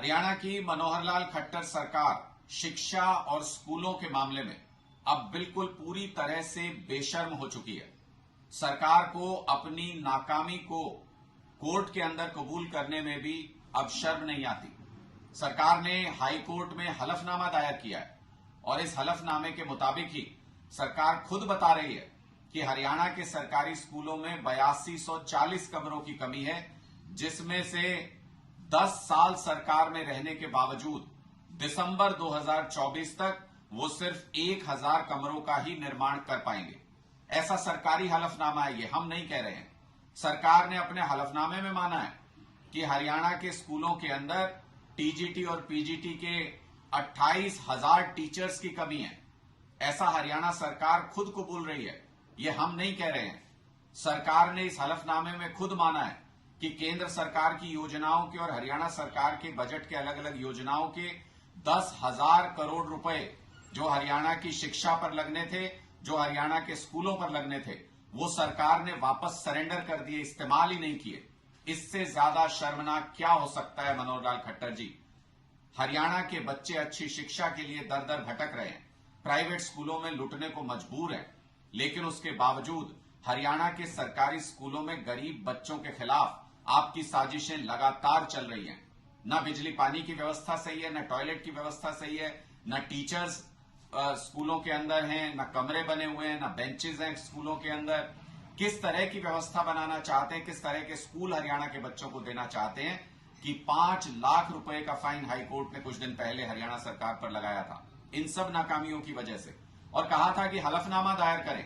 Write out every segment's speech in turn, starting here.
हरियाणा की मनोहर लाल खट्टर सरकार शिक्षा और स्कूलों के मामले में अब बिल्कुल पूरी तरह से बेशर्म हो चुकी है। सरकार को अपनी नाकामी को कोर्ट के अंदर कबूल करने में भी अब शर्म नहीं आती। सरकार ने हाई कोर्ट में हलफनामा दायर किया है और इस हलफनामे के मुताबिक ही सरकार खुद बता रही है कि हरियाणा के सरकारी स्कूलों में 8240 कमरों की कमी है, जिसमें से 10 साल सरकार में रहने के बावजूद दिसंबर 2024 तक वो सिर्फ 1000 कमरों का ही निर्माण कर पाएंगे। ऐसा सरकारी हलफनामा है, ये हम नहीं कह रहे हैं। सरकार ने अपने हलफनामे में माना है कि हरियाणा के स्कूलों के अंदर टीजीटी और पीजीटी के 28,000 टीचर्स की कमी है। ऐसा हरियाणा सरकार खुद को बोल रही है, ये हम नहीं कह रहे हैं। सरकार ने इस हलफनामे में खुद माना है कि केंद्र सरकार की योजनाओं के और हरियाणा सरकार के बजट के अलग अलग योजनाओं के 10,000 करोड़ रुपए जो हरियाणा की शिक्षा पर लगने थे, जो हरियाणा के स्कूलों पर लगने थे, वो सरकार ने वापस सरेंडर कर दिए, इस्तेमाल ही नहीं किए। इससे ज्यादा शर्मनाक क्या हो सकता है मनोहर लाल खट्टर जी? हरियाणा के बच्चे अच्छी शिक्षा के लिए दर दर भटक रहे हैं, प्राइवेट स्कूलों में लुटने को मजबूर हैं, लेकिन उसके बावजूद हरियाणा के सरकारी स्कूलों में गरीब बच्चों के खिलाफ आपकी साजिशें लगातार चल रही हैं। न बिजली पानी की व्यवस्था सही है, न टॉयलेट की व्यवस्था सही है, न टीचर्स स्कूलों के अंदर हैं, न कमरे बने हुए हैं, न बेंचेस हैं स्कूलों के अंदर। किस तरह की व्यवस्था बनाना चाहते हैं, किस तरह के स्कूल हरियाणा के बच्चों को देना चाहते हैं कि 5 लाख रुपए का फाइन हाईकोर्ट ने कुछ दिन पहले हरियाणा सरकार पर लगाया था इन सब नाकामियों की वजह से, और कहा था कि हलफनामा दायर करें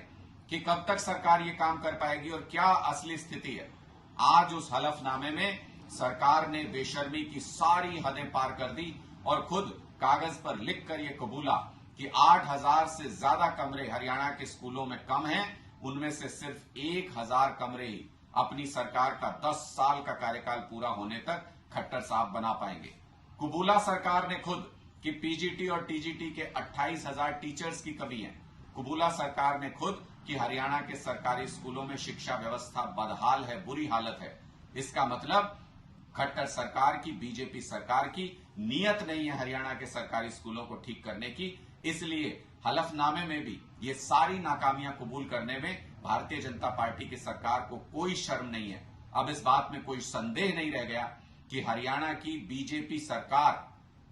कि कब तक सरकार ये काम कर पाएगी और क्या असली स्थिति है। आज उस हलफनामे में सरकार ने बेशर्मी की सारी हदें पार कर दी और खुद कागज पर लिखकर यह कबूला कि 8,000 से ज्यादा कमरे हरियाणा के स्कूलों में कम हैं, उनमें से सिर्फ 1,000 कमरे ही अपनी सरकार का 10 साल का कार्यकाल पूरा होने तक खट्टर साहब बना पाएंगे। कबूला सरकार ने खुद कि पीजीटी और टीजीटी के 28,000 टीचर्स की कमी है। कबूला सरकार ने खुद कि हरियाणा के सरकारी स्कूलों में शिक्षा व्यवस्था बदहाल है, बुरी हालत है। इसका मतलब खट्टर सरकार की, बीजेपी सरकार की नीयत नहीं है हरियाणा के सरकारी स्कूलों को ठीक करने की। इसलिए हलफनामे में भी ये सारी नाकामियां कबूल करने में भारतीय जनता पार्टी की सरकार को कोई शर्म नहीं है। अब इस बात में कोई संदेह नहीं रह गया कि हरियाणा की बीजेपी सरकार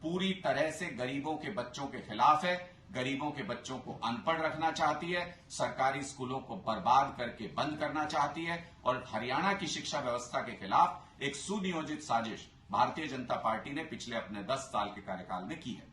पूरी तरह से गरीबों के बच्चों के खिलाफ है, गरीबों के बच्चों को अनपढ़ रखना चाहती है, सरकारी स्कूलों को बर्बाद करके बंद करना चाहती है और हरियाणा की शिक्षा व्यवस्था के खिलाफ एक सुनियोजित साजिश भारतीय जनता पार्टी ने पिछले अपने 10 साल के कार्यकाल में की है।